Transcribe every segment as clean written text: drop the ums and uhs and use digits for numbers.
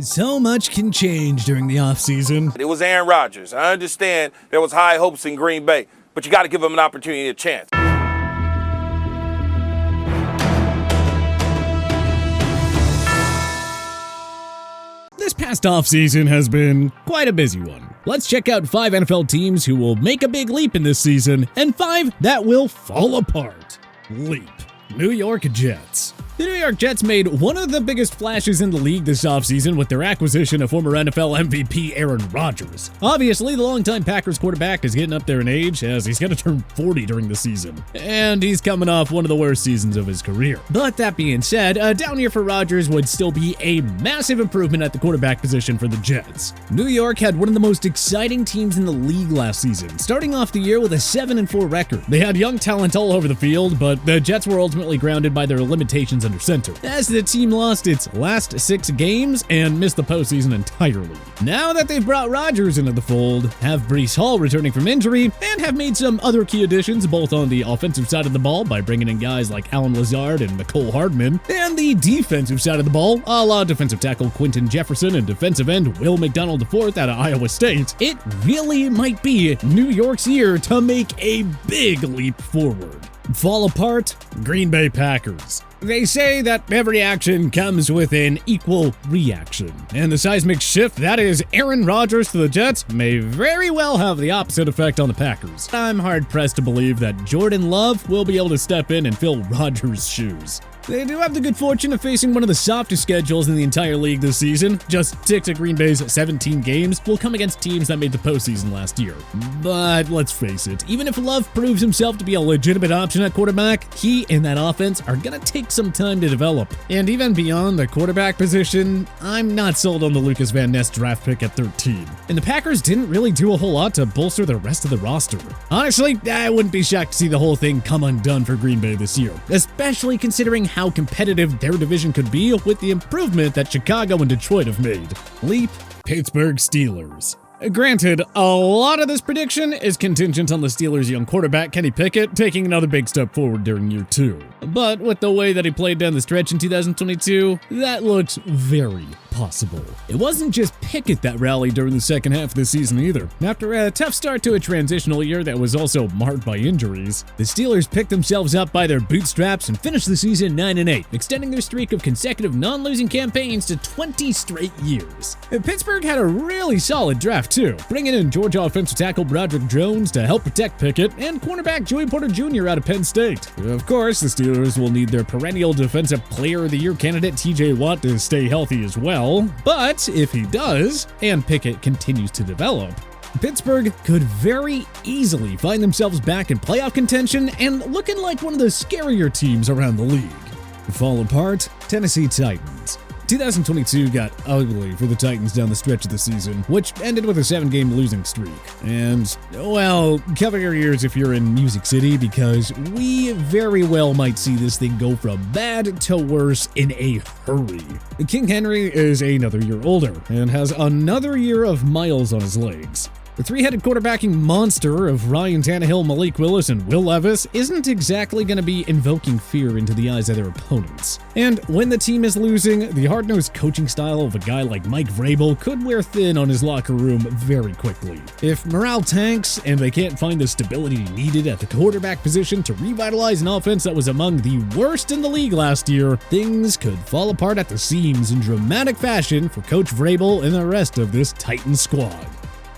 So much can change during the offseason. It was Aaron Rodgers. I understand there was high hopes in Green Bay, but you got to give him an opportunity, a chance. This past offseason has been quite a busy one. Let's check out 5 NFL teams who will make a big leap in this season and 5 that will fall apart. Leap. New York Jets. The New York Jets made one of the biggest flashes in the league this offseason with their acquisition of former NFL MVP Aaron Rodgers. Obviously, the longtime Packers quarterback is getting up there in age as he's going to turn 40 during the season. And he's coming off one of the worst seasons of his career. But that being said, a down year for Rodgers would still be a massive improvement at the quarterback position for the Jets. New York had one of the most exciting teams in the league last season, starting off the year with a 7-4 record. They had young talent all over the field, but the Jets were ultimately grounded by their limitations under center, as the team lost its last 6 games and missed the postseason entirely. Now that they've brought Rodgers into the fold, have Breece Hall returning from injury, and have made some other key additions both on the offensive side of the ball by bringing in guys like Allen Lazard and Mecole Hardman, and the defensive side of the ball, a la defensive tackle Quentin Jefferson and defensive end Will McDonald IV out of Iowa State, it really might be New York's year to make a big leap forward. Fall apart? Green Bay Packers. They say that every action comes with an equal reaction, and the seismic shift that is Aaron Rodgers to the Jets may very well have the opposite effect on the Packers. I'm hard-pressed to believe that Jordan Love will be able to step in and fill Rodgers' shoes. They do have the good fortune of facing one of the softest schedules in the entire league this season. Just 6 of Green Bay's 17 games will come against teams that made the postseason last year. But let's face it, even if Love proves himself to be a legitimate option at quarterback, he and that offense are going to take some time to develop. And even beyond the quarterback position, I'm not sold on the Lucas Van Ness draft pick at 13. And the Packers didn't really do a whole lot to bolster the rest of the roster. Honestly, I wouldn't be shocked to see the whole thing come undone for Green Bay this year, especially considering how competitive their division could be with the improvement that Chicago and Detroit have made. Leap. Pittsburgh Steelers. Granted, a lot of this prediction is contingent on the Steelers' young quarterback Kenny Pickett taking another big step forward during year 2. But with the way that he played down the stretch in 2022, that looks very possible. It wasn't just Pickett that rallied during the second half of the season either. After a tough start to a transitional year that was also marked by injuries, the Steelers picked themselves up by their bootstraps and finished the season 9-8, extending their streak of consecutive non-losing campaigns to 20 straight years. Pittsburgh had a really solid draft too, bringing in Georgia offensive tackle Broderick Jones to help protect Pickett and cornerback Joey Porter Jr. out of Penn State. Of course, the Steelers will need their perennial Defensive Player of the Year candidate TJ Watt to stay healthy as well. But if he does, and Pickett continues to develop, Pittsburgh could very easily find themselves back in playoff contention and looking like one of the scarier teams around the league. Fall apart? Tennessee Titans. 2022 got ugly for the Titans down the stretch of the season, which ended with a 7-game losing streak. And, well, cover your ears if you're in Music City, because we very well might see this thing go from bad to worse in a hurry. King Henry is another year older and has another year of miles on his legs. The 3-headed quarterbacking monster of Ryan Tannehill, Malik Willis, and Will Levis isn't exactly going to be invoking fear into the eyes of their opponents. And when the team is losing, the hard-nosed coaching style of a guy like Mike Vrabel could wear thin on his locker room very quickly. If morale tanks and they can't find the stability needed at the quarterback position to revitalize an offense that was among the worst in the league last year, things could fall apart at the seams in dramatic fashion for Coach Vrabel and the rest of this Titans squad.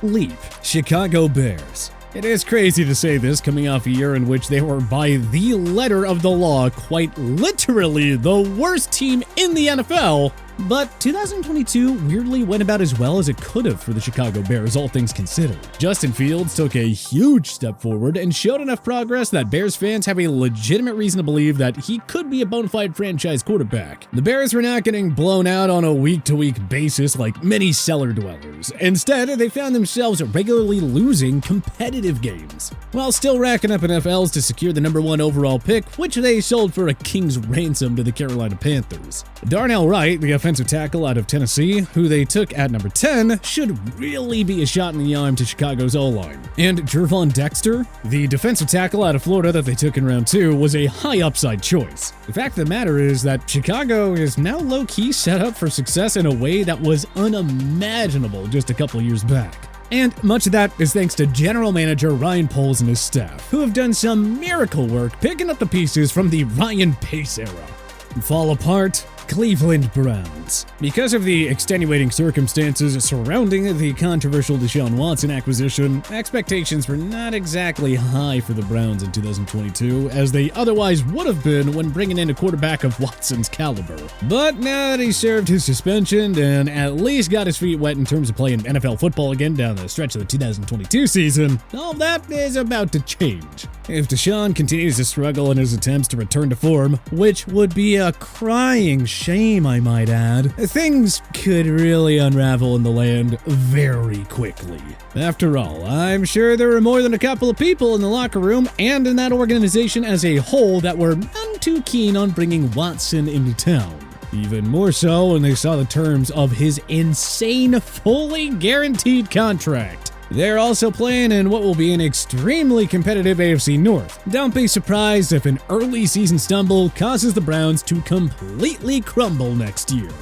Leap. Chicago Bears. It is crazy to say this coming off a year in which they were, by the letter of the law, quite literally the worst team in the NFL. But 2022 weirdly went about as well as it could have for the Chicago Bears, all things considered. Justin Fields took a huge step forward and showed enough progress that Bears fans have a legitimate reason to believe that he could be a bona fide franchise quarterback. The Bears were not getting blown out on a week-to-week basis like many cellar dwellers. Instead, they found themselves regularly losing competitive games, while still racking up enough L's to secure the #1 overall pick, which they sold for a king's ransom to the Carolina Panthers. Darnell Wright, the offensive defensive tackle out of Tennessee, who they took at number 10, should really be a shot in the arm to Chicago's O-line. And Jervon Dexter, the defensive tackle out of Florida that they took in round 2, was a high upside choice. The fact of the matter is that Chicago is now low-key set up for success in a way that was unimaginable just a couple years back. And much of that is thanks to general manager Ryan Poles and his staff, who have done some miracle work picking up the pieces from the Ryan Pace era. Fall apart, Cleveland Browns. Because of the extenuating circumstances surrounding the controversial Deshaun Watson acquisition, expectations were not exactly high for the Browns in 2022, as they otherwise would have been when bringing in a quarterback of Watson's caliber. But now that he served his suspension and at least got his feet wet in terms of playing NFL football again down the stretch of the 2022 season, all that is about to change. If Deshaun continues to struggle in his attempts to return to form, which would be a crying shame, I might add, things could really unravel in the land very quickly. After all, I'm sure there were more than a couple of people in the locker room and in that organization as a whole that were none too keen on bringing Watson into town. Even more so when they saw the terms of his insane, fully guaranteed contract. They're also playing in what will be an extremely competitive AFC North. Don't be surprised if an early season stumble causes the Browns to completely crumble next year.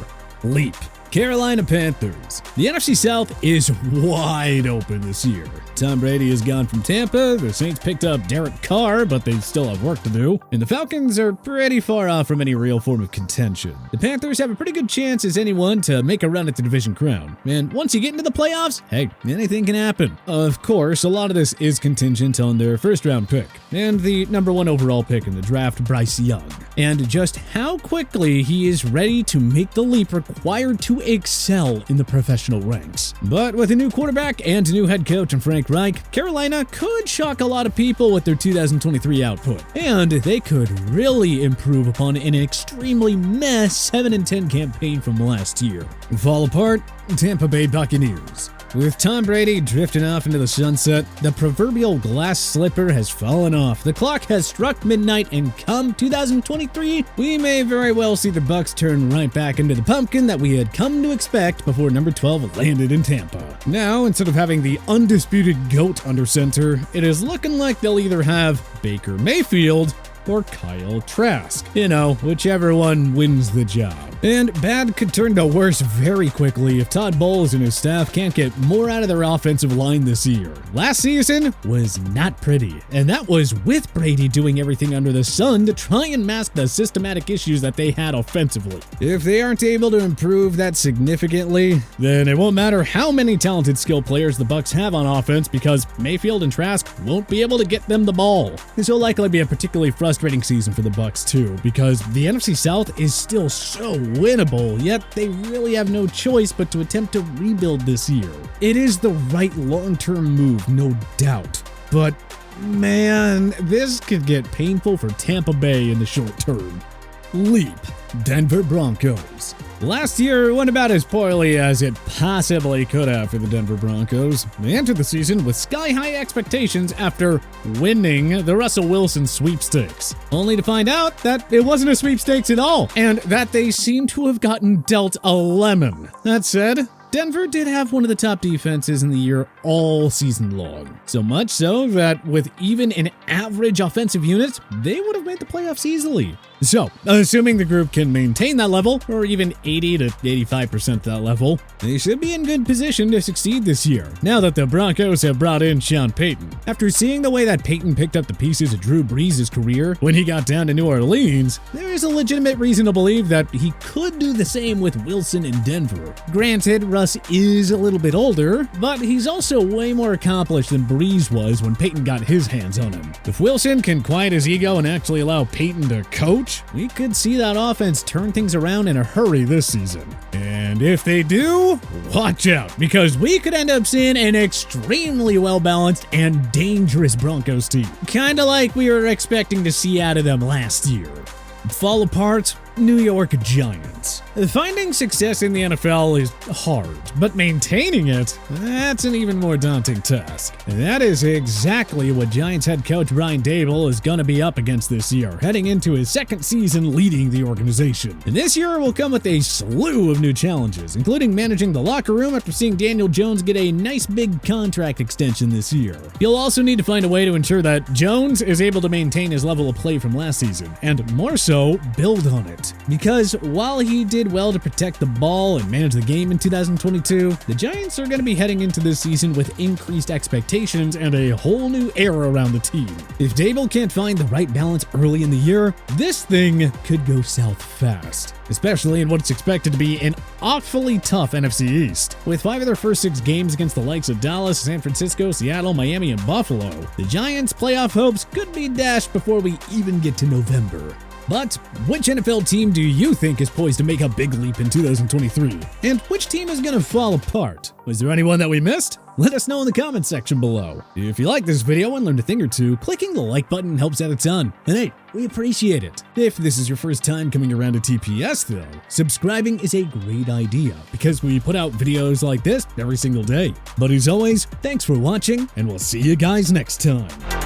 Leap. Carolina Panthers. The NFC South is wide open this year. Tom Brady is gone from Tampa, the Saints picked up Derek Carr, but they still have work to do, and the Falcons are pretty far off from any real form of contention. The Panthers have a pretty good chance as anyone to make a run at the division crown, and once you get into the playoffs, hey, anything can happen. Of course, a lot of this is contingent on their first round pick, and the number 1 overall pick in the draft, Bryce Young, and just how quickly he is ready to make the leap required to excel in the professional ranks. But with a new quarterback and a new head coach in Frank Reich, Carolina could shock a lot of people with their 2023 output, and they could really improve upon an extremely mess 7-10 campaign from last year. Fall apart, Tampa Bay Buccaneers. With Tom Brady drifting off into the sunset, the proverbial glass slipper has fallen off. The clock has struck midnight, and come 2023, we may very well see the Bucs turn right back into the pumpkin that we had come to expect before number 12 landed in Tampa. Now, instead of having the undisputed GOAT under center, it is looking like they'll either have Baker Mayfield or Kyle Trask. You know, whichever one wins the job. And bad could turn to worse very quickly if Todd Bowles and his staff can't get more out of their offensive line this year. Last season was not pretty, and that was with Brady doing everything under the sun to try and mask the systematic issues that they had offensively. If they aren't able to improve that significantly, then it won't matter how many talented skill players the Bucs have on offense, because Mayfield and Trask won't be able to get them the ball. This will likely be a particularly frustrating season for the Bucs too, because the NFC South is still so winnable, yet they really have no choice but to attempt to rebuild this year. It is the right long-term move, no doubt, but man, this could get painful for Tampa Bay in the short term. Leap. Denver Broncos. Last year went about as poorly as it possibly could have for the Denver Broncos. They entered the season with sky-high expectations after winning the Russell Wilson sweepstakes, only to find out that it wasn't a sweepstakes at all, and that they seem to have gotten dealt a lemon. That said, Denver did have one of the top defenses in the year all season long. So much so that with even an average offensive unit, they would have made the playoffs easily. So, assuming the group can maintain that level, or even 80 to 85% that level, they should be in good position to succeed this year, now that the Broncos have brought in Sean Payton. After seeing the way that Payton picked up the pieces of Drew Brees' career when he got down to New Orleans, there is a legitimate reason to believe that he could do the same with Wilson in Denver. Granted, Russ is a little bit older, but he's also way more accomplished than Brees was when Payton got his hands on him. If Wilson can quiet his ego and actually allow Payton to coach, we could see that offense turn things around in a hurry this season. And if they do, watch out, because we could end up seeing an extremely well-balanced and dangerous Broncos team, kinda like we were expecting to see out of them last year. Fall apart, New York Giants. Finding success in the NFL is hard, but maintaining it, that's an even more daunting task. And that is exactly what Giants head coach Brian Daboll is going to be up against this year, heading into his second season leading the organization. And this year will come with a slew of new challenges, including managing the locker room after seeing Daniel Jones get a nice big contract extension this year. You'll also need to find a way to ensure that Jones is able to maintain his level of play from last season, and more so, build on it. Because while he did well to protect the ball and manage the game in 2022, the Giants are going to be heading into this season with increased expectations and a whole new era around the team. If Daboll can't find the right balance early in the year, this thing could go south fast, especially in what's expected to be an awfully tough NFC East. With 5 of their first 6 games against the likes of Dallas, San Francisco, Seattle, Miami, and Buffalo, the Giants' playoff hopes could be dashed before we even get to November. But which NFL team do you think is poised to make a big leap in 2023? And which team is going to fall apart? Was there anyone that we missed? Let us know in the comments section below. If you like this video and learned a thing or two, clicking the like button helps out a ton. And hey, we appreciate it. If this is your first time coming around to TPS though, subscribing is a great idea because we put out videos like this every single day. But as always, thanks for watching and we'll see you guys next time.